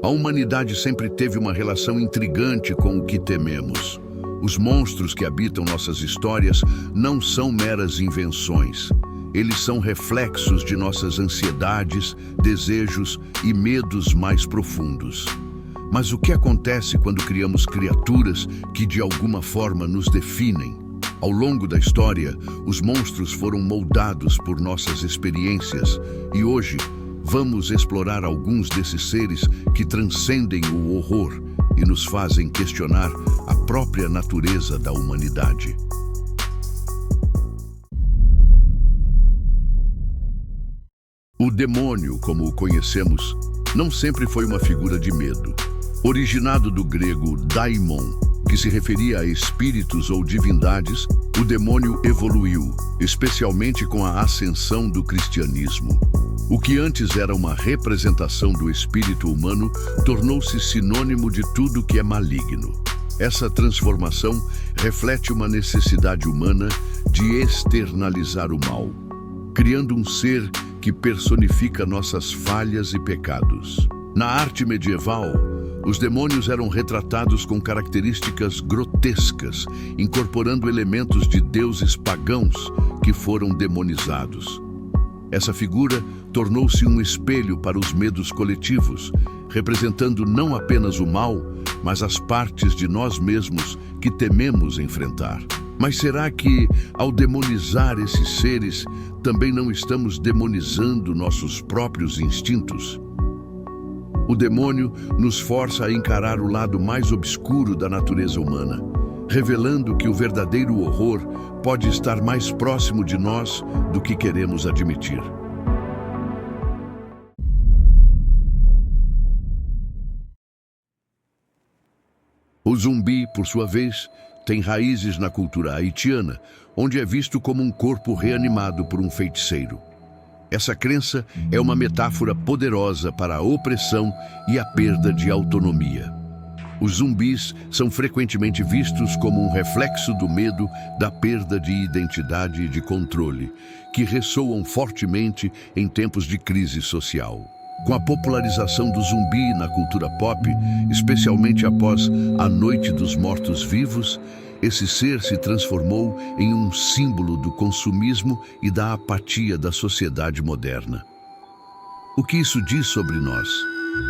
A humanidade sempre teve uma relação intrigante com o que tememos. Os monstros que habitam nossas histórias não são meras invenções. Eles são reflexos de nossas ansiedades, desejos e medos mais profundos. Mas o que acontece quando criamos criaturas que de alguma forma nos definem? Ao longo da história, os monstros foram moldados por nossas experiências e hoje vamos explorar alguns desses seres que transcendem o horror e nos fazem questionar a própria natureza da humanidade. O demônio, como o conhecemos, não sempre foi uma figura de medo. Originado do grego daimon, que se referia a espíritos ou divindades, o demônio evoluiu, especialmente com a ascensão do cristianismo. O que antes era uma representação do espírito humano tornou-se sinônimo de tudo que é maligno. Essa transformação reflete uma necessidade humana de externalizar o mal, criando um ser que personifica nossas falhas e pecados. Na arte medieval, os demônios eram retratados com características grotescas, incorporando elementos de deuses pagãos que foram demonizados. Essa figura tornou-se um espelho para os medos coletivos, representando não apenas o mal, mas as partes de nós mesmos que tememos enfrentar. Mas será que, ao demonizar esses seres, também não estamos demonizando nossos próprios instintos? O demônio nos força a encarar o lado mais obscuro da natureza humana, revelando que o verdadeiro horror pode estar mais próximo de nós do que queremos admitir. O zumbi, por sua vez, tem raízes na cultura haitiana, onde é visto como um corpo reanimado por um feiticeiro. Essa crença é uma metáfora poderosa para a opressão e a perda de autonomia. Os zumbis são frequentemente vistos como um reflexo do medo, da perda de identidade e de controle, que ressoam fortemente em tempos de crise social. Com a popularização do zumbi na cultura pop, especialmente após A Noite dos Mortos-Vivos, esse ser se transformou em um símbolo do consumismo e da apatia da sociedade moderna. O que isso diz sobre nós?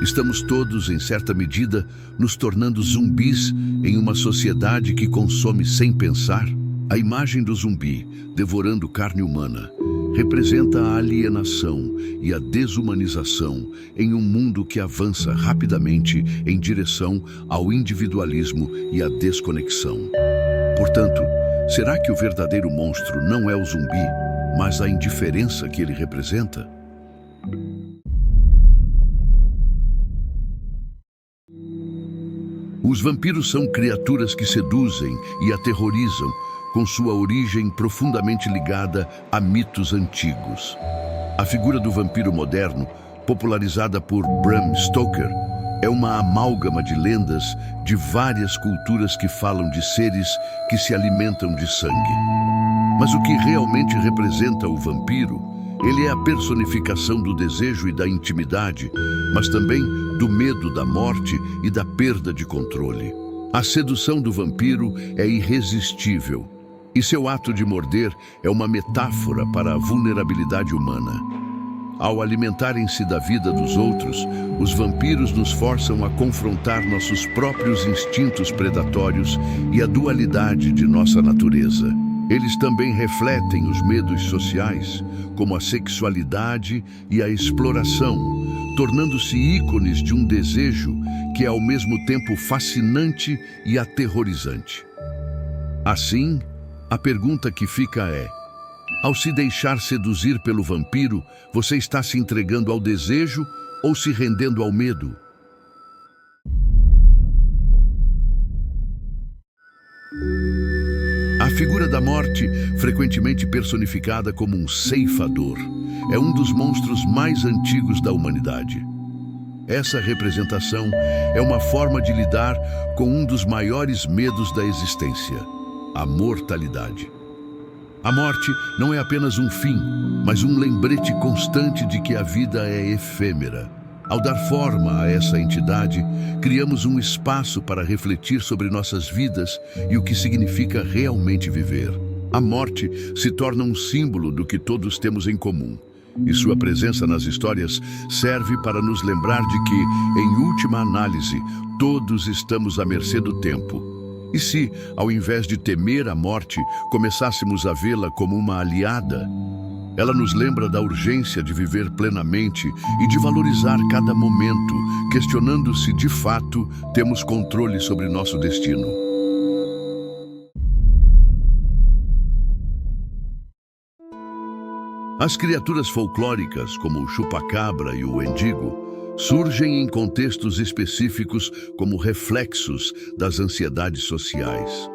Estamos todos, em certa medida, nos tornando zumbis em uma sociedade que consome sem pensar? A imagem do zumbi, devorando carne humana, representa a alienação e a desumanização em um mundo que avança rapidamente em direção ao individualismo e à desconexão. Portanto, será que o verdadeiro monstro não é o zumbi, mas a indiferença que ele representa? Os vampiros são criaturas que seduzem e aterrorizam, com sua origem profundamente ligada a mitos antigos. A figura do vampiro moderno, popularizada por Bram Stoker, é uma amálgama de lendas de várias culturas que falam de seres que se alimentam de sangue. Mas o que realmente representa o vampiro? Ele é a personificação do desejo e da intimidade, mas também do medo da morte e da perda de controle. A sedução do vampiro é irresistível, e seu ato de morder é uma metáfora para a vulnerabilidade humana. Ao alimentarem-se da vida dos outros, os vampiros nos forçam a confrontar nossos próprios instintos predatórios e a dualidade de nossa natureza. Eles também refletem os medos sociais, como a sexualidade e a exploração, tornando-se ícones de um desejo que é ao mesmo tempo fascinante e aterrorizante. Assim, a pergunta que fica é: ao se deixar seduzir pelo vampiro, você está se entregando ao desejo ou se rendendo ao medo? A figura da morte, frequentemente personificada como um ceifador, é um dos monstros mais antigos da humanidade. Essa representação é uma forma de lidar com um dos maiores medos da existência: a mortalidade. A morte não é apenas um fim, mas um lembrete constante de que a vida é efêmera. Ao dar forma a essa entidade, criamos um espaço para refletir sobre nossas vidas e o que significa realmente viver. A morte se torna um símbolo do que todos temos em comum, e sua presença nas histórias serve para nos lembrar de que, em última análise, todos estamos à mercê do tempo. E se, ao invés de temer a morte, começássemos a vê-la como uma aliada? Ela nos lembra da urgência de viver plenamente e de valorizar cada momento, questionando se, de fato, temos controle sobre nosso destino. As criaturas folclóricas, como o chupacabra e o wendigo, surgem em contextos específicos como reflexos das ansiedades sociais.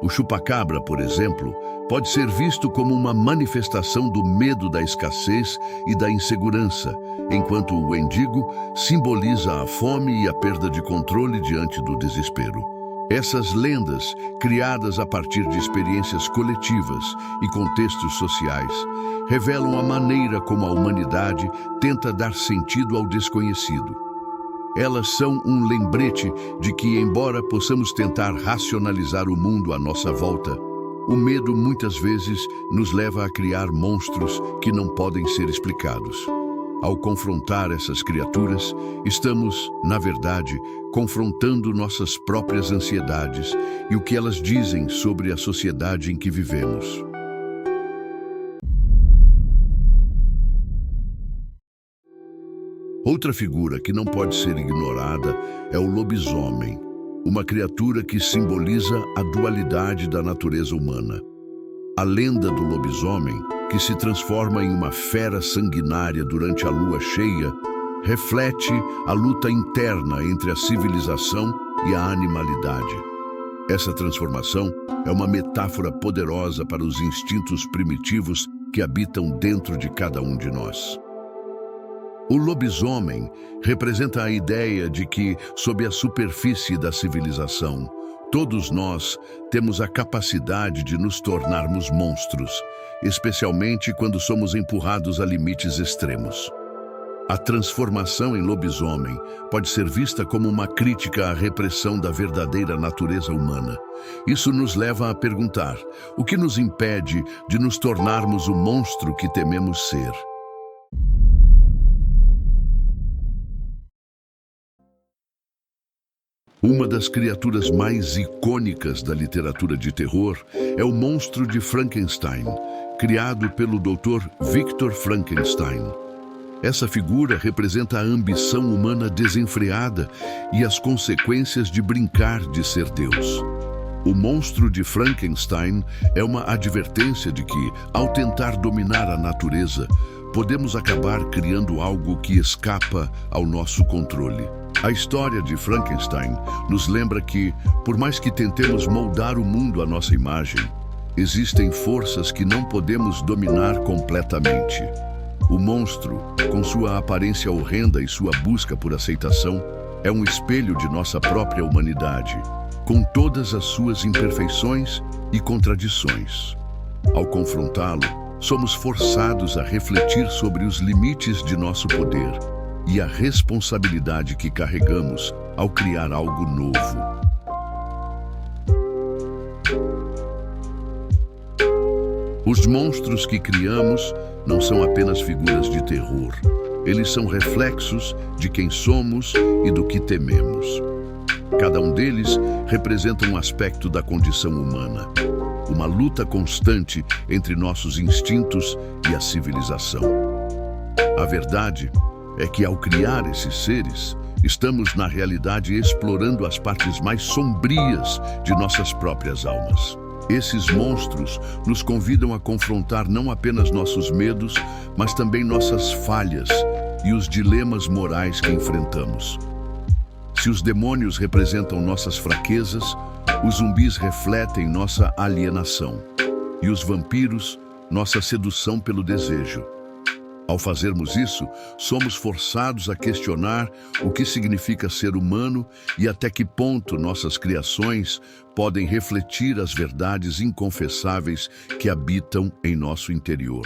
O chupacabra, por exemplo, pode ser visto como uma manifestação do medo da escassez e da insegurança, enquanto o wendigo simboliza a fome e a perda de controle diante do desespero. Essas lendas, criadas a partir de experiências coletivas e contextos sociais, revelam a maneira como a humanidade tenta dar sentido ao desconhecido. Elas são um lembrete de que, embora possamos tentar racionalizar o mundo à nossa volta, o medo muitas vezes nos leva a criar monstros que não podem ser explicados. Ao confrontar essas criaturas, estamos, na verdade, confrontando nossas próprias ansiedades e o que elas dizem sobre a sociedade em que vivemos. Outra figura que não pode ser ignorada é o lobisomem, uma criatura que simboliza a dualidade da natureza humana. A lenda do lobisomem, que se transforma em uma fera sanguinária durante a lua cheia, reflete a luta interna entre a civilização e a animalidade. Essa transformação é uma metáfora poderosa para os instintos primitivos que habitam dentro de cada um de nós. O lobisomem representa a ideia de que, sob a superfície da civilização, todos nós temos a capacidade de nos tornarmos monstros, especialmente quando somos empurrados a limites extremos. A transformação em lobisomem pode ser vista como uma crítica à repressão da verdadeira natureza humana. Isso nos leva a perguntar: o que nos impede de nos tornarmos o monstro que tememos ser? Uma das criaturas mais icônicas da literatura de terror é o monstro de Frankenstein, criado pelo Dr. Victor Frankenstein. Essa figura representa a ambição humana desenfreada e as consequências de brincar de ser Deus. O monstro de Frankenstein é uma advertência de que, ao tentar dominar a natureza, podemos acabar criando algo que escapa ao nosso controle. A história de Frankenstein nos lembra que, por mais que tentemos moldar o mundo à nossa imagem, existem forças que não podemos dominar completamente. O monstro, com sua aparência horrenda e sua busca por aceitação, é um espelho de nossa própria humanidade, com todas as suas imperfeições e contradições. Ao confrontá-lo, somos forçados a refletir sobre os limites de nosso poder e a responsabilidade que carregamos ao criar algo novo. Os monstros que criamos não são apenas figuras de terror. Eles são reflexos de quem somos e do que tememos. Cada um deles representa um aspecto da condição humana, uma luta constante entre nossos instintos e a civilização. A verdade é que, ao criar esses seres, estamos, na realidade, explorando as partes mais sombrias de nossas próprias almas. Esses monstros nos convidam a confrontar não apenas nossos medos, mas também nossas falhas e os dilemas morais que enfrentamos. Se os demônios representam nossas fraquezas, os zumbis refletem nossa alienação e os vampiros, nossa sedução pelo desejo. Ao fazermos isso, somos forçados a questionar o que significa ser humano e até que ponto nossas criações podem refletir as verdades inconfessáveis que habitam em nosso interior.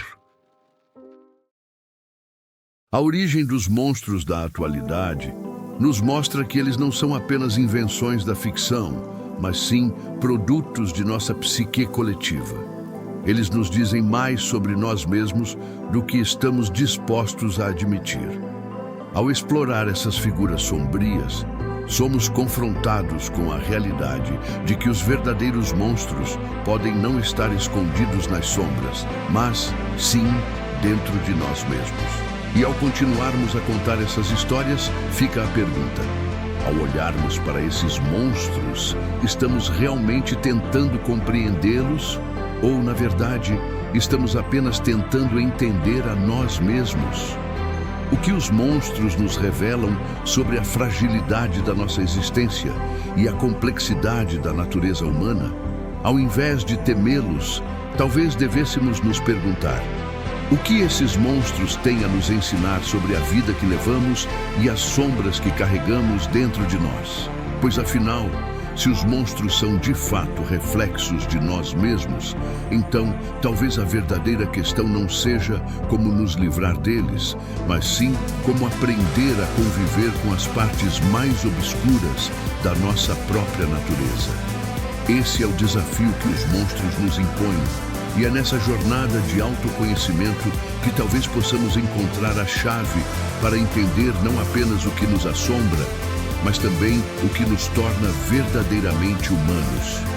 A origem dos monstros da atualidade nos mostra que eles não são apenas invenções da ficção, mas sim produtos de nossa psique coletiva. Eles nos dizem mais sobre nós mesmos do que estamos dispostos a admitir. Ao explorar essas figuras sombrias, somos confrontados com a realidade de que os verdadeiros monstros podem não estar escondidos nas sombras, mas, sim, dentro de nós mesmos. E ao continuarmos a contar essas histórias, fica a pergunta: ao olharmos para esses monstros, estamos realmente tentando compreendê-los? Ou, na verdade, estamos apenas tentando entender a nós mesmos? O que os monstros nos revelam sobre a fragilidade da nossa existência e a complexidade da natureza humana? Ao invés de temê-los, talvez devêssemos nos perguntar: o que esses monstros têm a nos ensinar sobre a vida que levamos e as sombras que carregamos dentro de nós? Pois afinal, se os monstros são de fato reflexos de nós mesmos, então talvez a verdadeira questão não seja como nos livrar deles, mas sim como aprender a conviver com as partes mais obscuras da nossa própria natureza. Esse é o desafio que os monstros nos impõem. E é nessa jornada de autoconhecimento que talvez possamos encontrar a chave para entender não apenas o que nos assombra, mas também o que nos torna verdadeiramente humanos.